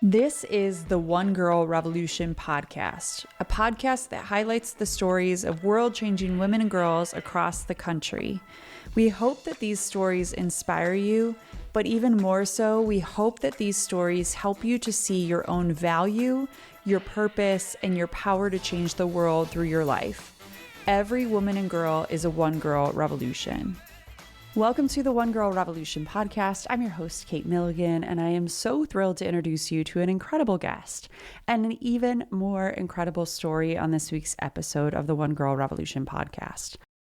This is the One Girl Revolution podcast, a podcast that highlights the stories of world-changing women and girls across the country. We hope that these stories inspire you, but even more so, we hope that these stories help you to see your own value, your purpose, and your power to change the world through your life. Every woman and girl is a One Girl Revolution. Welcome to the One Girl Revolution podcast. I'm your host, Kate Milligan, and I am so thrilled to introduce you to an incredible guest and an even more incredible story on this week's episode of the One Girl Revolution podcast.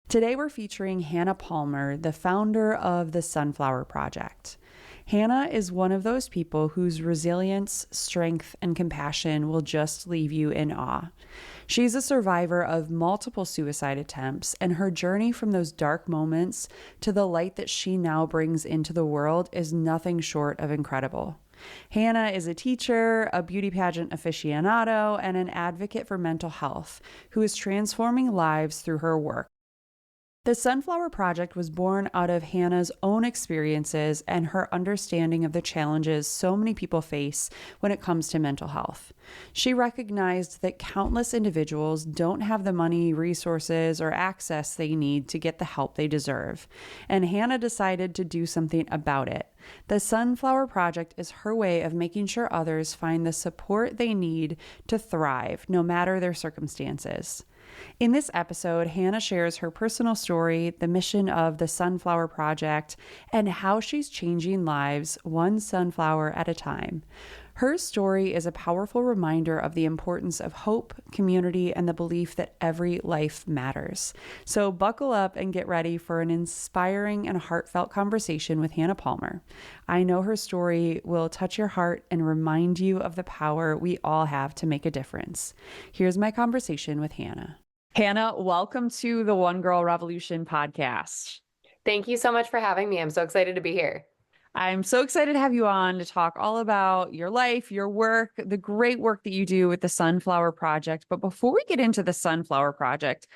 Today, we're featuring Hannah Palmer, the founder of the Sunflower Project. Hannah is one of those people whose resilience, strength, and compassion will just leave you in awe. She's a survivor of multiple suicide attempts, and her journey from those dark moments to the light that she now brings into the world is nothing short of incredible. Hannah is a teacher, a beauty pageant aficionado, and an advocate for mental health who is transforming lives through her work. The Sunflower Project was born out of Hannah's own experiences and her understanding of the challenges so many people face when it comes to mental health. She recognized that countless individuals don't have the money, resources, or access they need to get the help they deserve, and Hannah decided to do something about it. The Sunflower Project is her way of making sure others find the support they need to thrive, no matter their circumstances. In this episode, Hannah shares her personal story, the mission of the Sunflower Project, and how she's changing lives one sunflower at a time. Her story is a powerful reminder of the importance of hope, community, and the belief that every life matters. So buckle up and get ready for an inspiring and heartfelt conversation with Hannah Palmer. I know her story will touch your heart and remind you of the power we all have to make a difference. Here's my conversation with Hannah. Hannah, welcome to the One Girl Revolution podcast. Thank you so much for having me. I'm so excited to be here. I'm so excited to have you on to talk all about your life, your work, the great work that you do with the Sunflower Project. But before we get into the Sunflower Project,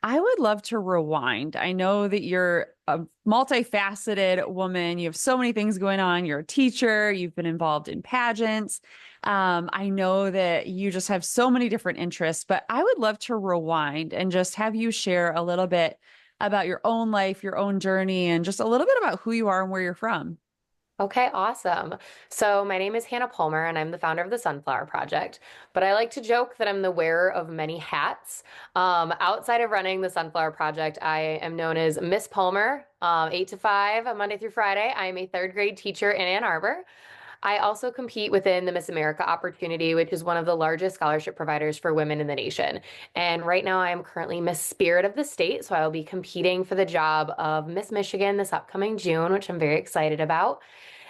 I would love to rewind. I know that you're a multifaceted woman. You have so many things going on. You're a teacher. You've been involved in pageants. I know that you just have so many different interests, but I would love to rewind and just have you share a little bit about your own life, your own journey, and just a little bit about who you are and where you're from. Okay, awesome. So my name is Hannah Palmer, and I'm the founder of the Sunflower Project. But I like to joke that I'm the wearer of many hats. Outside of running the Sunflower Project, I am known as Miss Palmer, 8 to 5, Monday through Friday. I am a third grade teacher in Ann Arbor. I also compete within the Miss America opportunity, which is one of the largest scholarship providers for women in the nation. And right now I am currently Miss Spirit of the state, so I will be competing for the job of Miss Michigan this upcoming June, which I'm very excited about.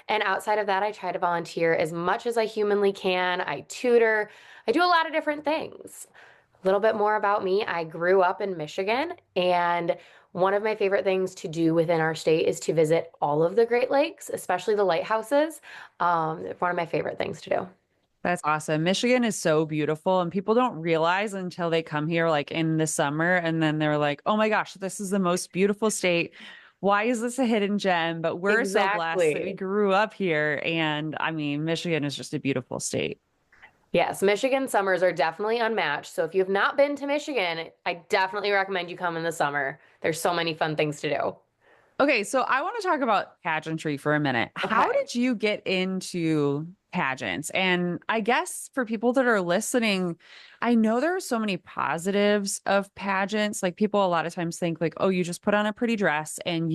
And outside of that, I try to volunteer as much as I humanly can. I tutor. I do a lot of different things. A little bit more about me. I grew up in Michigan, and one of my favorite things to do within our state is to visit all of the Great Lakes, especially the lighthouses. One of my favorite things to do. That's awesome. Michigan is so beautiful, and people don't realize until they come here like in the summer, and then they're like, oh my gosh, this is the most beautiful state. Why is this a hidden gem? But we're so blessed that we grew up here. And I mean, Michigan is just a beautiful state. Yes, Michigan summers are definitely unmatched. So if you have not been to Michigan, I definitely recommend you come in the summer. There's so many fun things to do. Okay, so I want to talk about pageantry for a minute. Okay. How did you get into pageants? And I guess for people that are listening, I know there are so many positives of pageants. Like people a lot of times think like, oh, you just put on a pretty dress and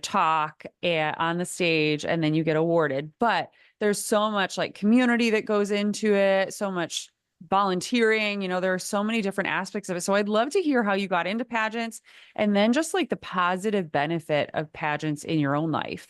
talk on the stage and then you get awarded. But there's so much like community that goes into it, so much volunteering, there are so many different aspects of it. So I'd love to hear how you got into pageants and then just like the positive benefit of pageants in your own life.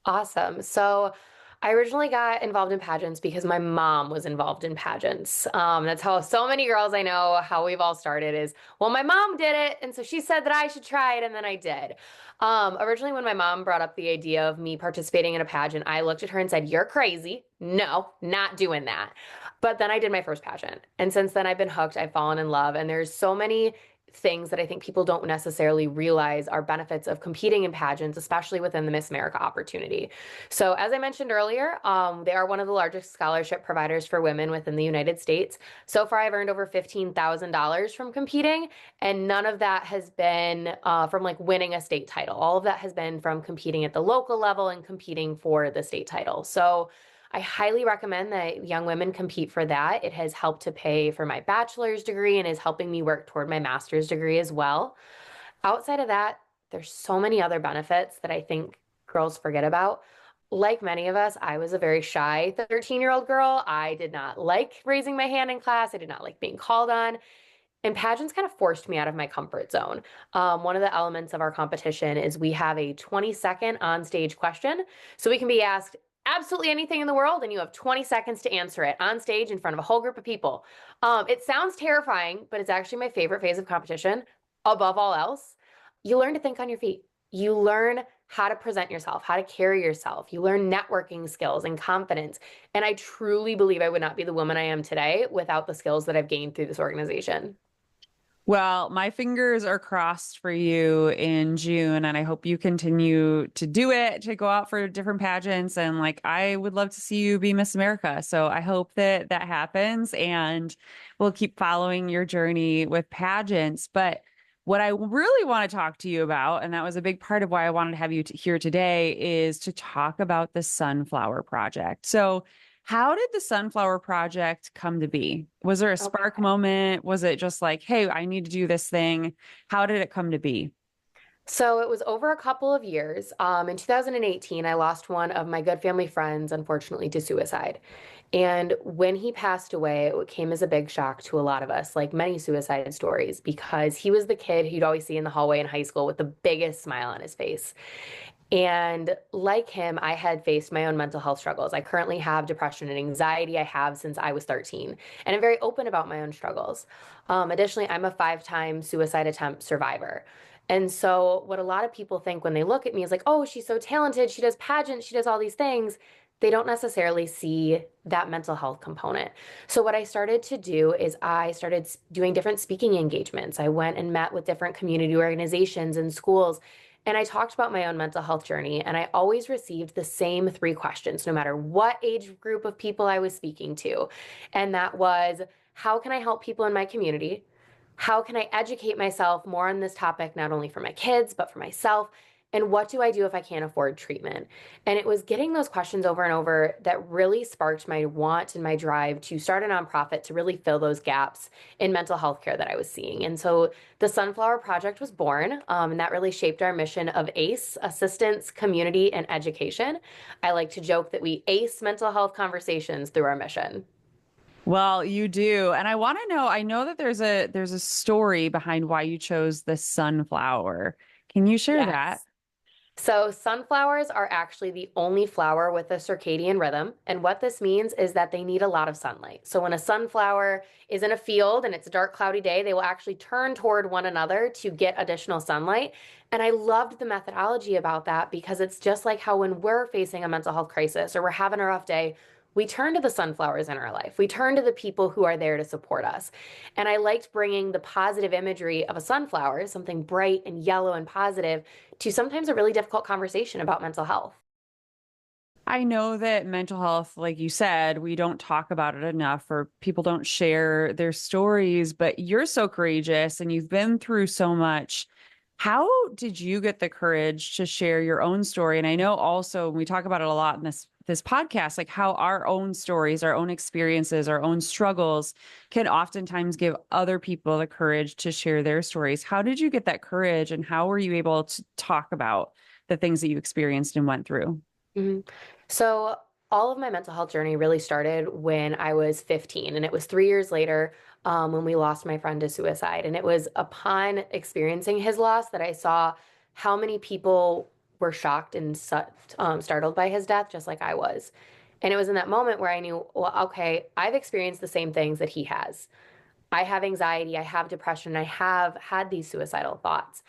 Awesome. So I originally got involved in pageants because my mom was involved in pageants. That's how so many girls I know, how we've all started is, well, my mom did it. And so she said that I should try it. And then I did. Originally, when my mom brought up the idea of me participating in a pageant, I looked at her and said, you're crazy. No, not doing that. But then I did my first pageant. And since then I've been hooked. I've fallen in love. And there's so many things that I think people don't necessarily realize are benefits of competing in pageants, especially within the Miss America opportunity. So, as I mentioned earlier, they are one of the largest scholarship providers for women within the United States. So far, I've earned over $15,000 from competing, and none of that has been from like winning a state title. All of that has been from competing at the local level and competing for the state title. So, I highly recommend that young women compete for that. It has helped to pay for my bachelor's degree and is helping me work toward my master's degree as well. Outside of that, there's so many other benefits that I think girls forget about. Like many of us, I was a very shy 13-year-old girl. I did not like raising my hand in class. I did not like being called on. And pageants kind of forced me out of my comfort zone. One of the elements of our competition is we have a 20-second on-stage question. So we can be asked absolutely anything in the world, and you have 20 seconds to answer it on stage in front of a whole group of people. It sounds terrifying, but it's actually my favorite phase of competition. Above all else, you learn to think on your feet. You learn how to present yourself, how to carry yourself. You learn networking skills and confidence. And I truly believe I would not be the woman I am today without the skills that I've gained through this organization. Well, my fingers are crossed for you in June, and I hope you continue to do it, to go out for different pageants. And like, I would love to see you be Miss America. So I hope that that happens, and we'll keep following your journey with pageants. But what I really want to talk to you about, and that was a big part of why I wanted to have you here today, is to talk about the Sunflower Project. So, how did the Sunflower Project come to be? Was there a spark Okay. moment? Was it just like, hey, I need to do this thing? How did it come to be? So it was over a couple of years. In 2018, I lost one of my good family friends, unfortunately, to suicide. And when he passed away, it came as a big shock to a lot of us, like many suicide stories, because he was the kid who you'd always see in the hallway in high school with the biggest smile on his face. And like him, I had faced my own mental health struggles. I currently have depression and anxiety. I have since I was 13. And I'm very open about my own struggles. Additionally, I'm a 5-time suicide attempt survivor. And so, what a lot of people think when they look at me is like, oh, she's so talented. She does pageants. She does all these things. They don't necessarily see that mental health component. So, what I started to do is I started doing different speaking engagements. I went and met with different community organizations and schools, and I talked about my own mental health journey, and I always received the same 3 questions, no matter what age group of people I was speaking to. And that was, how can I help people in my community? How can I educate myself more on this topic, not only for my kids, but for myself? And what do I do if I can't afford treatment? And it was getting those questions over and over that really sparked my want and my drive to start a nonprofit to really fill those gaps in mental health care that I was seeing. And so the Sunflower Project was born, and that really shaped our mission of ACE, assistance, community, and education. I like to joke that we ace mental health conversations through our mission. Well, you do. And I want to know, I know that there's a story behind why you chose the sunflower. Can you share that? Yes. So, sunflowers are actually the only flower with a circadian rhythm. And what this means is that they need a lot of sunlight. So, when a sunflower is in a field and it's a dark, cloudy day, they will actually turn toward one another to get additional sunlight. And I loved the methodology about that because it's just like how when we're facing a mental health crisis or we're having a rough day, we turn to the sunflowers in our life. We turn to the people who are there to support us. And I liked bringing the positive imagery of a sunflower, something bright and yellow and positive, to sometimes a really difficult conversation about mental health. I know that mental health, like you said, we don't talk about it enough or people don't share their stories, but you're so courageous and you've been through so much. How did you get the courage to share your own story? And I know also we talk about it a lot in this podcast, like how our own stories, our own experiences, our own struggles can oftentimes give other people the courage to share their stories. How did you get that courage and how were you able to talk about the things that you experienced and went through? Mhm. So, all of my mental health journey really started when I was 15, and it was 3 years later when we lost my friend to suicide. And it was upon experiencing his loss that I saw how many people were shocked and startled by his death, just like I was. And it was in that moment where I knew, well, okay, I've experienced the same things that he has. I have anxiety, I have depression, I have had these suicidal thoughts.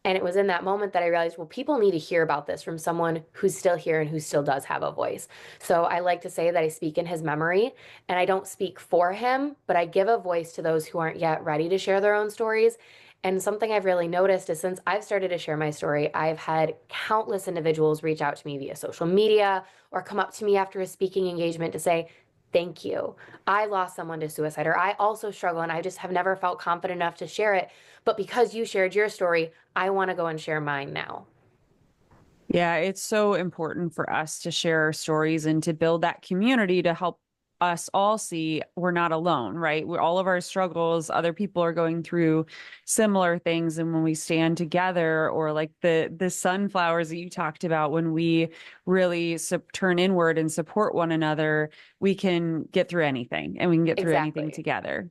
And it was in that moment that I realized, well, people need to hear about this from someone who's still here and who still does have a voice. So I like to say that I speak in his memory and I don't speak for him, but I give a voice to those who aren't yet ready to share their own stories. And something I've really noticed is since I've started to share my story, I've had countless individuals reach out to me via social media or come up to me after a speaking engagement to say, thank you. I lost someone to suicide, or I also struggle and I just have never felt confident enough to share it. But because you shared your story, I want to go and share mine now. Yeah, it's so important for us to share our stories and to build that community to help us all see we're not alone, right? We're all of our struggles, other people are going through similar things. And when we stand together, or like the sunflowers that you talked about, when we really turn inward and support one another, we can get through anything and we can get through anything Exactly. together.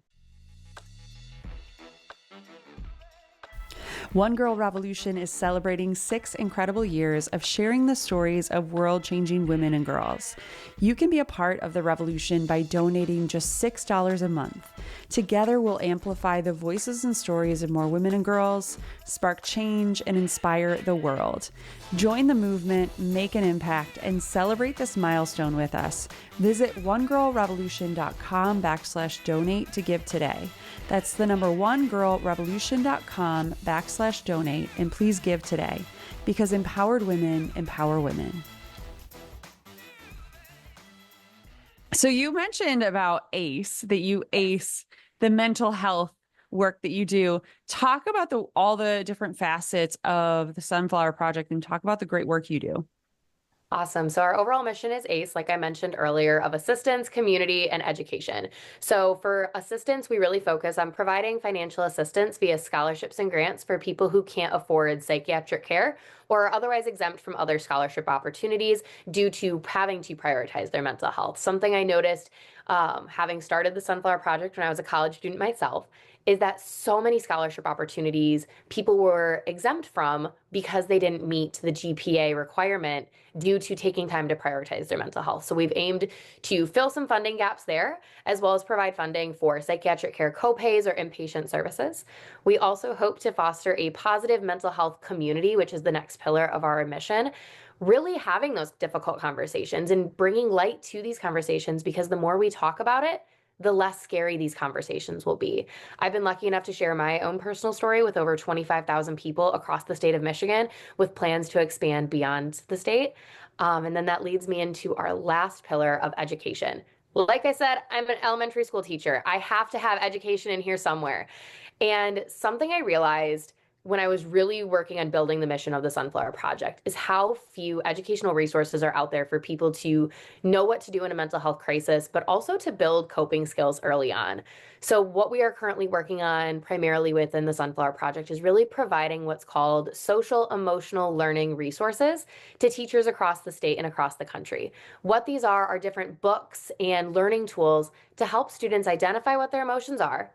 One Girl Revolution is celebrating 6 incredible years of sharing the stories of world changing women and girls. You can be a part of the revolution by donating just $6 a month. Together, we'll amplify the voices and stories of more women and girls, spark change, and inspire the world. Join the movement, make an impact, and celebrate this milestone with us. Visit onegirlrevolution.com/donate to give today. That's the number onegirlrevolution.com/donate, and please give today, because empowered women empower women. So you mentioned about ACE, that you ACE the mental health work that you do. Talk about all the different facets of the Sunflower Project and talk about the great work you do. Awesome. So our overall mission is ACE, like I mentioned earlier, of assistance, community, and education. So for assistance, we really focus on providing financial assistance via scholarships and grants for people who can't afford psychiatric care or are otherwise exempt from other scholarship opportunities due to having to prioritize their mental health. Something I noticed having started the Sunflower Project when I was a college student myself is that so many scholarship opportunities people were exempt from because they didn't meet the GPA requirement due to taking time to prioritize their mental health. So we've aimed to fill some funding gaps there, as well as provide funding for psychiatric care copays or inpatient services. We also hope to foster a positive mental health community, which is the next pillar of our mission. Really having those difficult conversations and bringing light to these conversations, because the more we talk about it, the less scary these conversations will be. I've been lucky enough to share my own personal story with over 25,000 people across the state of Michigan, with plans to expand beyond the state. And then that leads me into our last pillar of education. Like I said, I'm an elementary school teacher. I have to have education in here somewhere. And something I realized when I was really working on building the mission of the Sunflower Project is how few educational resources are out there for people to know what to do in a mental health crisis, but also to build coping skills early on. So, what we are currently working on primarily within the Sunflower Project is really providing what's called social emotional learning resources to teachers across the state and across the country. What these are different books and learning tools to help students identify what their emotions are,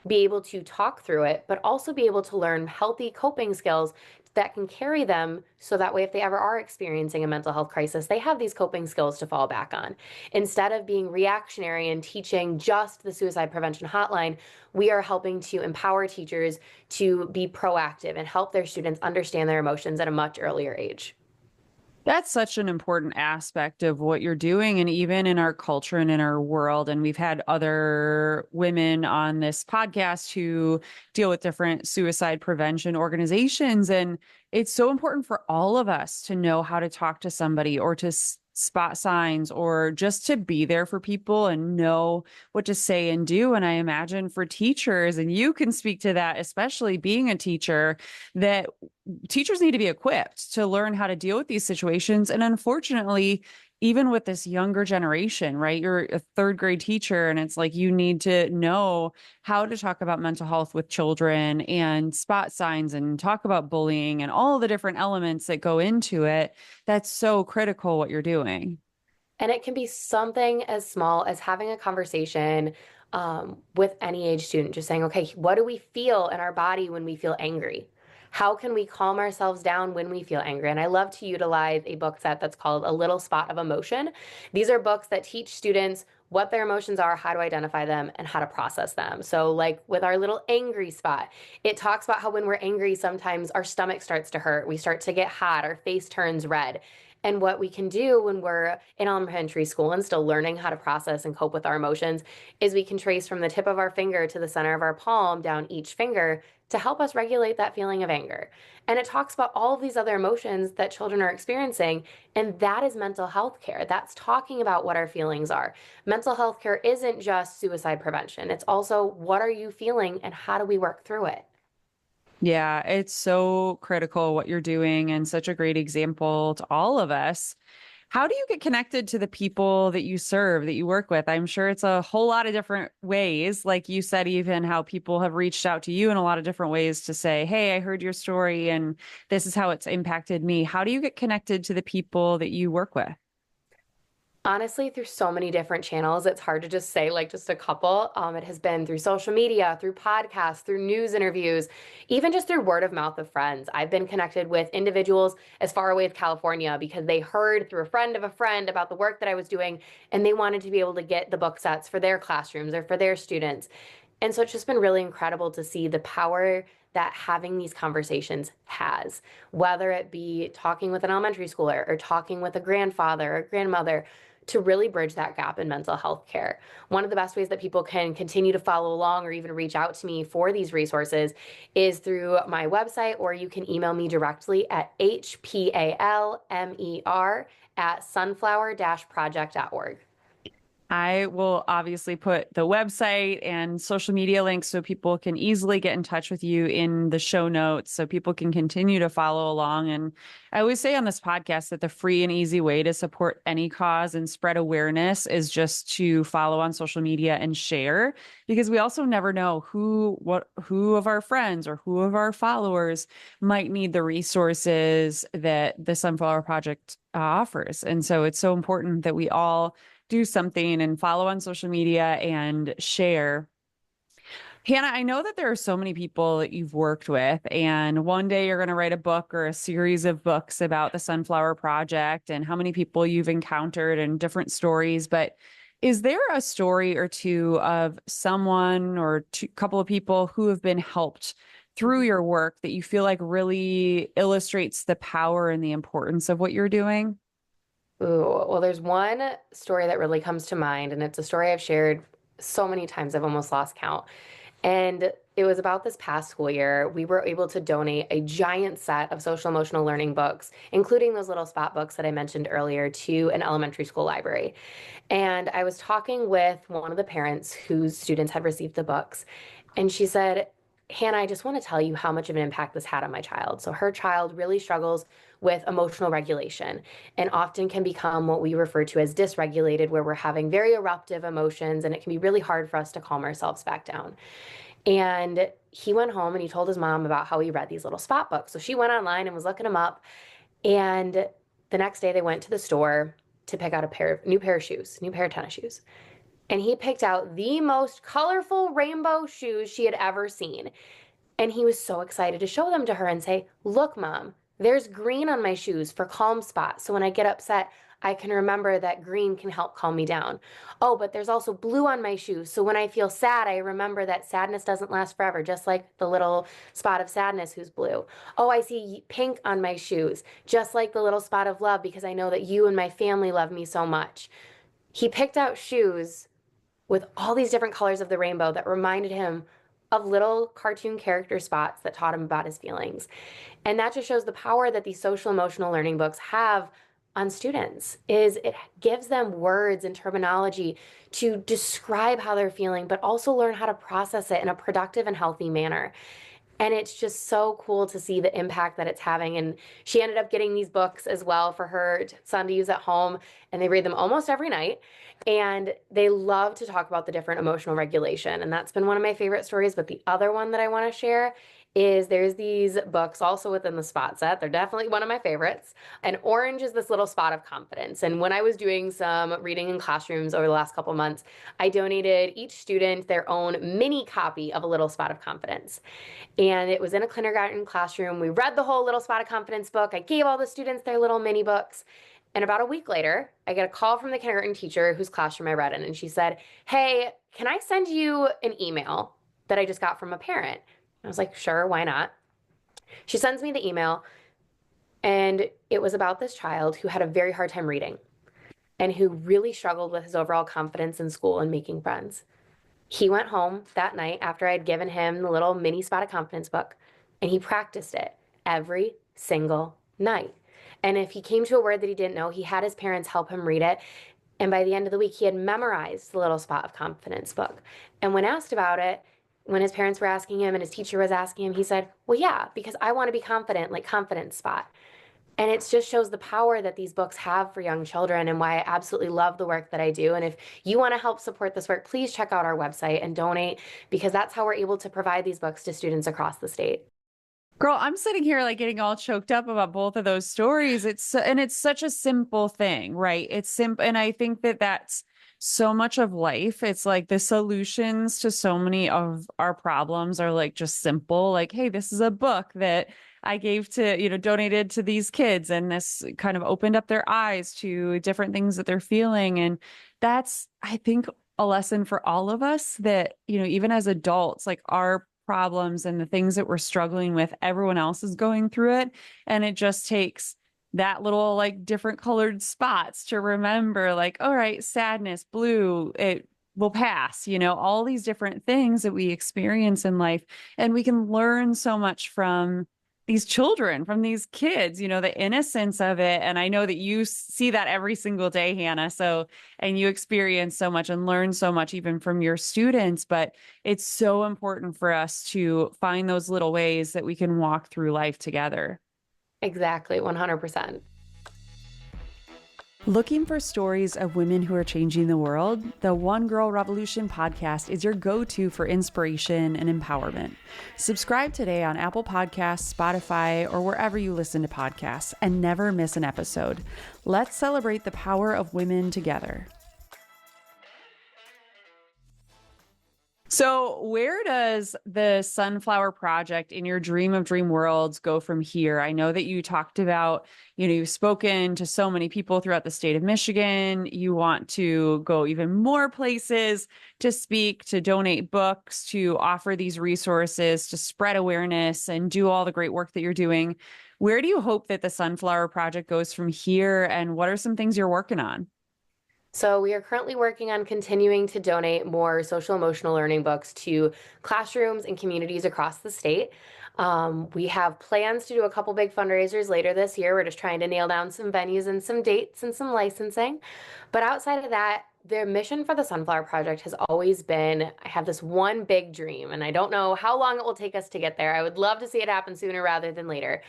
be able to talk through it, but also be able to learn healthy coping skills that can carry them so that way if they ever are experiencing a mental health crisis, they have these coping skills to fall back on. Instead of being reactionary and teaching just the suicide prevention hotline, we are helping to empower teachers to be proactive and help their students understand their emotions at a much earlier age. That's such an important aspect of what you're doing, and even in our culture and in our world. And we've had other women on this podcast who deal with different suicide prevention organizations. And it's so important for all of us to know how to talk to somebody, or to spot signs, or just to be there for people and know what to say and do. And I imagine for teachers, and you can speak to that, especially being a teacher, that teachers need to be equipped to learn how to deal with these situations. And unfortunately, even with this younger generation, right? You're a third grade teacher, and it's like you need to know how to talk about mental health with children and spot signs and talk about bullying and all the different elements that go into it. That's so critical what you're doing. And it can be something as small as having a conversation with any age student, just saying, okay, what do we feel in our body when we feel angry? How can we calm ourselves down when we feel angry? And I love to utilize a book set that's called A Little Spot of Emotion. These are books that teach students what their emotions are, how to identify them, and how to process them. So, like with our little angry spot, it talks about how when we're angry, sometimes our stomach starts to hurt, we start to get hot, our face turns red. And what we can do when we're in elementary school and still learning how to process and cope with our emotions is we can trace from the tip of our finger to the center of our palm down each finger to help us regulate that feeling of anger. And it talks about all of these other emotions that children are experiencing, and that is mental health care. That's talking about what our feelings are. Mental health care isn't just suicide prevention, it's also what are you feeling and how do we work through it? Yeah, it's so critical what you're doing and such a great example to all of us. How do you get connected to the people that you serve, that you work with? I'm sure it's a whole lot of different ways. Like you said, even how people have reached out to you in a lot of different ways to say, hey, I heard your story and this is how it's impacted me. How do you get connected to the people that you work with? Honestly, through so many different channels, it's hard to just say like just a couple. It has been through social media, through podcasts, through news interviews, even just through word of mouth of friends. I've been connected with individuals as far away as California because they heard through a friend about the work that I was doing, and they wanted to be able to get the book sets for their classrooms or for their students. And so it's just been really incredible to see the power that having these conversations has, whether it be talking with an elementary schooler or talking with a grandfather or grandmother, to really bridge that gap in mental health care. One of the best ways that people can continue to follow along or even reach out to me for these resources is through my website, or you can email me directly at hpalmer@sunflower-project.org. I will obviously put the website and social media links so people can easily get in touch with you in the show notes so people can continue to follow along. And I always say on this podcast that the free and easy way to support any cause and spread awareness is just to follow on social media and share, because we also never know who of our friends or who of our followers might need the resources that the Sunflower Project offers. And so it's so important that we all do something and follow on social media and share. Hannah, I know that there are so many people that you've worked with, and one day you're going to write a book or a series of books about the Sunflower Project and how many people you've encountered and different stories. But is there a story or two of someone or a couple of people who have been helped through your work that you feel like really illustrates the power and the importance of what you're doing? Ooh, well, there's one story that really comes to mind, and it's a story I've shared so many times I've almost lost count. And it was about this past school year. We were able to donate a giant set of social emotional learning books, including those little spot books that I mentioned earlier, to an elementary school library. And I was talking with one of the parents whose students had received the books, and she said, Hannah, I just want to tell you how much of an impact this had on my child. So her child really struggles with emotional regulation and often can become what we refer to as dysregulated, where we're having very eruptive emotions, and it can be really hard for us to calm ourselves back down. And he went home and he told his mom about how he read these little spot books. So she went online and was looking them up. And the next day they went to the store to pick out a new pair of shoes, new pair of tennis shoes. And he picked out the most colorful rainbow shoes she had ever seen. And he was so excited to show them to her and say, look, mom, there's green on my shoes for calm spots. So when I get upset, I can remember that green can help calm me down. Oh, but there's also blue on my shoes. So when I feel sad, I remember that sadness doesn't last forever, just like the little spot of sadness who's blue. Oh, I see pink on my shoes, just like the little spot of love, because I know that you and my family love me so much. He picked out shoes with all these different colors of the rainbow that reminded him of little cartoon character spots that taught him about his feelings. And that just shows the power that these social emotional learning books have on students, is it gives them words and terminology to describe how they're feeling, but also learn how to process it in a productive and healthy manner. And it's just so cool to see the impact that it's having. And she ended up getting these books as well for her son to use at home, and they read them almost every night. And they love to talk about the different emotional regulation. And that's been one of my favorite stories. But the other one that I want to share is there's these books also within the spot set. They're definitely one of my favorites. And orange is this little spot of confidence. And when I was doing some reading in classrooms over the last couple months, I donated each student their own mini copy of a little spot of confidence. And it was in a kindergarten classroom. We read the whole little spot of confidence book. I gave all the students their little mini books. And about a week later, I get a call from the kindergarten teacher whose classroom I read in. And she said, hey, can I send you an email that I just got from a parent? I was like, sure, why not? She sends me the email, and it was about this child who had a very hard time reading and who really struggled with his overall confidence in school and making friends. He went home that night after I'd given him the little mini spotted confidence book, and he practiced it every single night. And if he came to a word that he didn't know, he had his parents help him read it. And by the end of the week, he had memorized the little spot of confidence book. And when asked about it, when his parents were asking him and his teacher was asking him, he said, well, yeah, because I want to be confident, like Confidence Spot. And it just shows the power that these books have for young children and why I absolutely love the work that I do. And if you want to help support this work, please check out our website and donate because that's how we're able to provide these books to students across the state. Girl, I'm sitting here like getting all choked up about both of those stories. It's such a simple thing, right? It's simple. And I think that that's so much of life. It's like the solutions to so many of our problems are like just simple. Like, hey, this is a book that I gave to, donated to these kids. And this kind of opened up their eyes to different things that they're feeling. And that's, I think, a lesson for all of us that, even as adults, like our problems and the things that we're struggling with, everyone else is going through it. And it just takes that little like different colored spots to remember, like, all right, sadness, blue, it will pass, all these different things that we experience in life. And we can learn so much from these children, from these kids, the innocence of it. And I know that you see that every single day, Hannah. So, and you experience so much and learn so much even from your students. But it's so important for us to find those little ways that we can walk through life together. Exactly, 100%. Looking for stories of women who are changing the world? The One Girl Revolution podcast is your go-to for inspiration and empowerment. Subscribe today on Apple Podcasts, Spotify, or wherever you listen to podcasts and never miss an episode. Let's celebrate the power of women together. So where does the Sunflower Project in your dream of dream worlds go from here? I know that you talked about, you've spoken to so many people throughout the state of Michigan. You want to go even more places to speak, to donate books, to offer these resources, to spread awareness and do all the great work that you're doing. Where do you hope that the Sunflower Project goes from here? And what are some things you're working on? So we are currently working on continuing to donate more social emotional learning books to classrooms and communities across the state. We have plans to do a couple big fundraisers later this year. We're just trying to nail down some venues and some dates and some licensing. But outside of that, their mission for the Sunflower Project has always been, I have this one big dream, and I don't know how long it will take us to get there. I would love to see it happen sooner rather than later.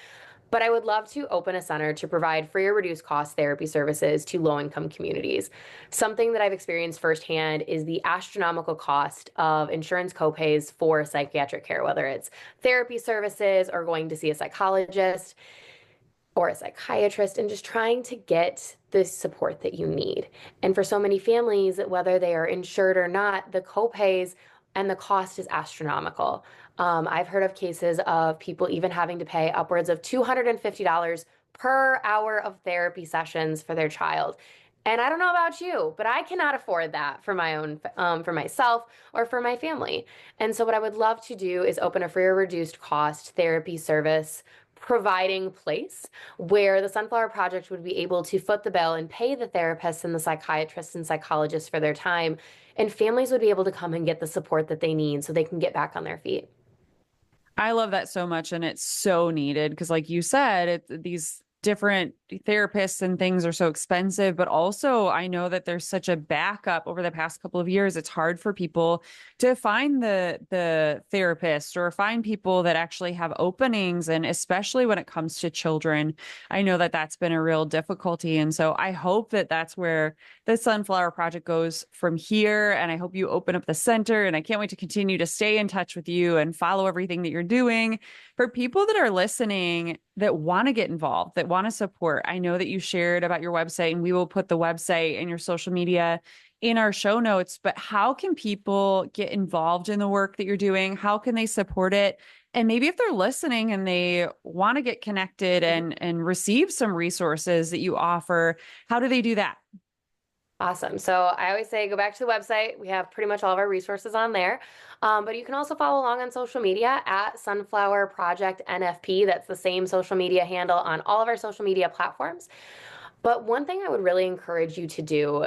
But I would love to open a center to provide free or reduced cost therapy services to low income communities. Something that I've experienced firsthand is the astronomical cost of insurance copays for psychiatric care, whether it's therapy services or going to see a psychologist or a psychiatrist, and just trying to get the support that you need. And for so many families, whether they are insured or not, the copays and the cost is astronomical. I've heard of cases of people even having to pay upwards of $250 per hour of therapy sessions for their child. And I don't know about you, but I cannot afford that for my own, for myself or for my family. And so what I would love to do is open a free or reduced cost therapy service providing place where the Sunflower Project would be able to foot the bill and pay the therapists and the psychiatrists and psychologists for their time, and families would be able to come and get the support that they need so they can get back on their feet. I love that so much. And it's so needed because, like you said, these different therapists and things are so expensive, but also I know that there's such a backup over the past couple of years. It's hard for people to find the therapist or find people that actually have openings. And especially when it comes to children, I know that that's been a real difficulty. And so I hope that that's where the Sunflower Project goes from here. And I hope you open up the center. And I can't wait to continue to stay in touch with you and follow everything that you're doing. For people that are listening that want to get involved, that want to support, I know that you shared about your website, and we will put the website and your social media in our show notes, but how can people get involved in the work that you're doing? How can they support it? And maybe if they're listening and they want to get connected and receive some resources that you offer, how do they do that? Awesome. So I always say go back to the website. We have pretty much all of our resources on there. But you can also follow along on social media at Sunflower Project NFP. That's the same social media handle on all of our social media platforms. But one thing I would really encourage you to do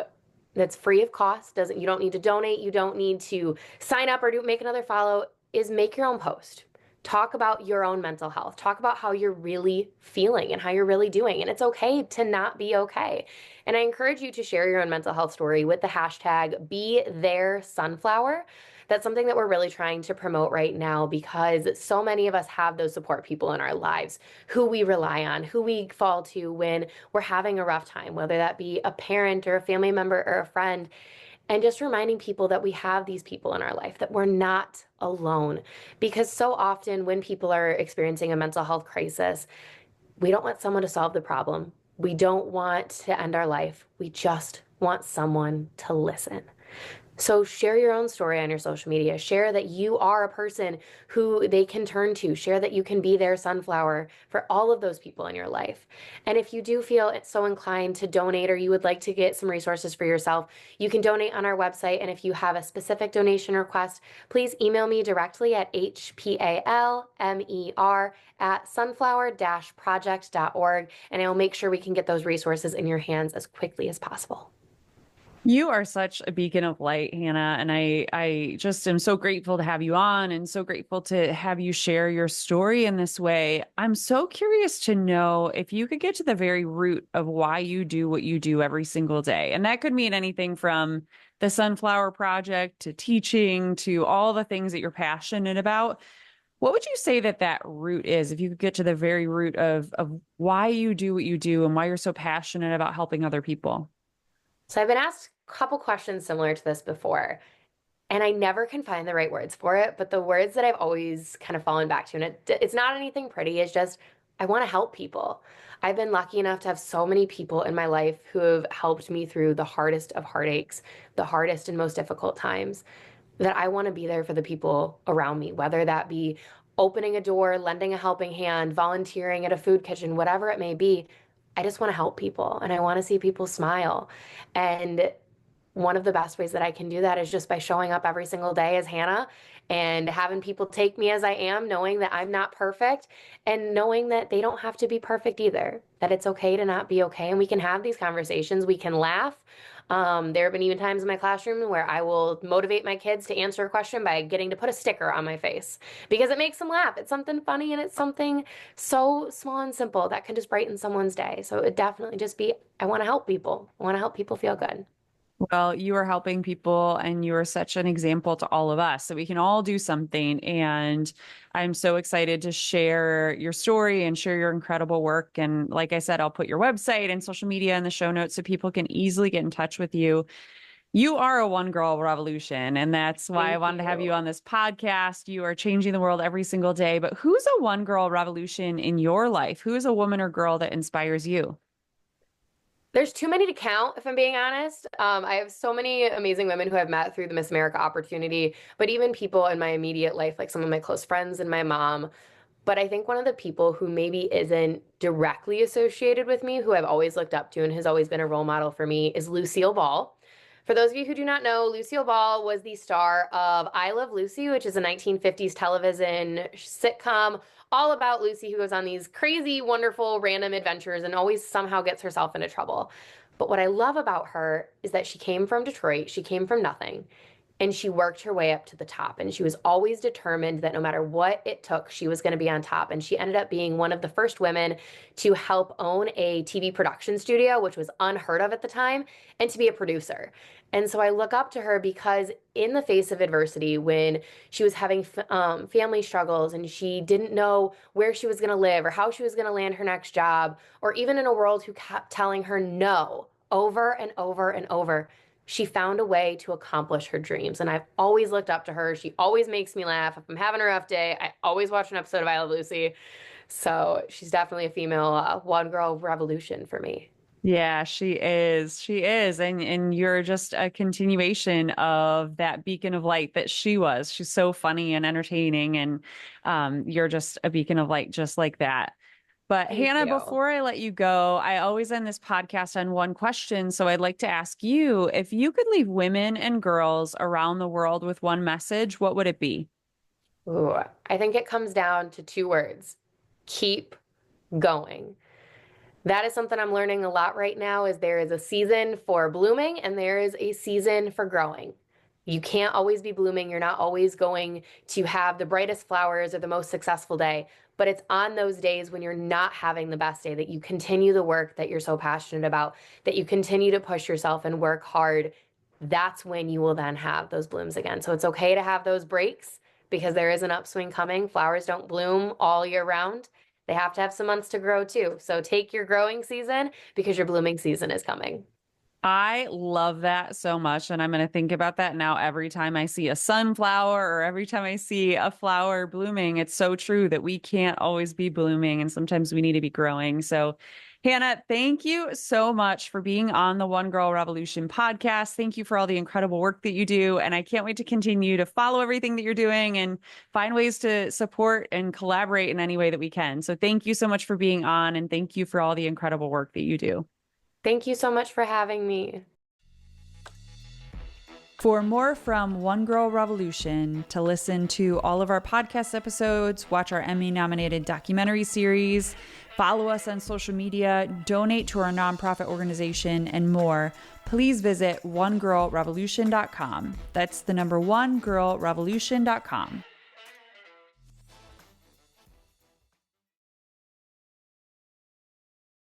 that's free of cost, doesn't you don't need to donate, you don't need to sign up or make another follow, is make your own post. Talk about your own mental health. Talk about how you're really feeling and how you're really doing. And it's okay to not be okay. And I encourage you to share your own mental health story with the hashtag #BeThereSunflower. That's something that we're really trying to promote right now because so many of us have those support people in our lives who we rely on, who we fall to when we're having a rough time, whether that be a parent or a family member or a friend. And just reminding people that we have these people in our life, that we're not alone. Because so often when people are experiencing a mental health crisis, we don't want someone to solve the problem. We don't want to end our life. We just want someone to listen. So share your own story on your social media. Share that you are a person who they can turn to. Share that you can be their sunflower for all of those people in your life. And if you do feel so inclined to donate or you would like to get some resources for yourself, you can donate on our website. And if you have a specific donation request, please email me directly at hpalmer@sunflower-project.org, and I will make sure we can get those resources in your hands as quickly as possible. You are such a beacon of light, Hannah, and I just am so grateful to have you on and so grateful to have you share your story in this way. I'm so curious to know if you could get to the very root of why you do what you do every single day. And that could mean anything from the Sunflower Project to teaching to all the things that you're passionate about. What would you say that that root is if you could get to the very root of why you do what you do and why you're so passionate about helping other people? So I've been asked a couple questions similar to this before, and I never can find the right words for it. But the words that I've always kind of fallen back to, and it's not anything pretty, it's just I want to help people. I've been lucky enough to have so many people in my life who have helped me through the hardest of heartaches, the hardest and most difficult times, that I want to be there for the people around me, whether that be opening a door, lending a helping hand, volunteering at a food kitchen, whatever it may be. I just want to help people and I want to see people smile. And one of the best ways that I can do that is just by showing up every single day as Hannah and having people take me as I am, knowing that I'm not perfect and knowing that they don't have to be perfect either, that it's okay to not be okay. And we can have these conversations, we can laugh. There have been even times in my classroom where I will motivate my kids to answer a question by getting to put a sticker on my face because it makes them laugh. It's something funny and it's something so small and simple that can just brighten someone's day. So it would definitely just be, I want to help people. I want to help people feel good. Well, you are helping people and you are such an example to all of us. So we can all do something. And I'm so excited to share your story and share your incredible work. And like I said, I'll put your website and social media in the show notes so people can easily get in touch with you. You are a one girl revolution. And that's why I Thank wanted to have you you. on this podcast. You are changing the world every single day. But who's a one girl revolution in your life? Who is a woman or girl that inspires you? There's too many to count, if I'm being honest. I have so many amazing women who I've met through the Miss America opportunity, but even people in my immediate life, like some of my close friends and my mom. But I think one of the people who maybe isn't directly associated with me, who I've always looked up to and has always been a role model for me, is Lucille Ball. For those of you who do not know, Lucille Ball was the star of I Love Lucy, which is a 1950s television sitcom all about Lucy, who goes on these crazy, wonderful, random adventures and always somehow gets herself into trouble. But what I love about her is that she came from Detroit, she came from nothing, and she worked her way up to the top. And she was always determined that no matter what it took, she was going to be on top. And she ended up being one of the first women to help own a TV production studio, which was unheard of at the time, and to be a producer. And so I look up to her because in the face of adversity, when she was having family struggles and she didn't know where she was going to live or how she was going to land her next job, or even in a world who kept telling her no over and over and over, she found a way to accomplish her dreams. And I've always looked up to her. She always makes me laugh. If I'm having a rough day, I always watch an episode of I Love Lucy. So she's definitely a female one girl revolution for me. Yeah, she is. She is. And you're just a continuation of that beacon of light that she was. She's so funny and entertaining and you're just a beacon of light just like that. But Thank Hannah, you. before I let you go, I always end this podcast on one question. So I'd like to ask you, if you could leave women and girls around the world with one message, what would it be? Ooh, I think it comes down to two words: keep going. That is something I'm learning a lot right now is there is a season for blooming and there is a season for growing. You can't always be blooming. You're not always going to have the brightest flowers or the most successful day, but it's on those days when you're not having the best day that you continue the work that you're so passionate about, that you continue to push yourself and work hard. That's when you will then have those blooms again. So it's okay to have those breaks because there is an upswing coming. Flowers don't bloom all year round. They have to have some months to grow too. So take your growing season because your blooming season is coming. I love that so much. And I'm going to think about that now every time I see a sunflower or every time I see a flower blooming. It's so true that we can't always be blooming and sometimes we need to be growing. So, Hannah, thank you so much for being on the One Girl Revolution podcast. Thank you for all the incredible work that you do. And I can't wait to continue to follow everything that you're doing and find ways to support and collaborate in any way that we can. So, thank you so much for being on and thank you for all the incredible work that you do. Thank you so much for having me. For more from One Girl Revolution, to listen to all of our podcast episodes, watch our Emmy-nominated documentary series, follow us on social media, donate to our nonprofit organization, and more, please visit onegirlrevolution.com. That's the number onegirlrevolution.com.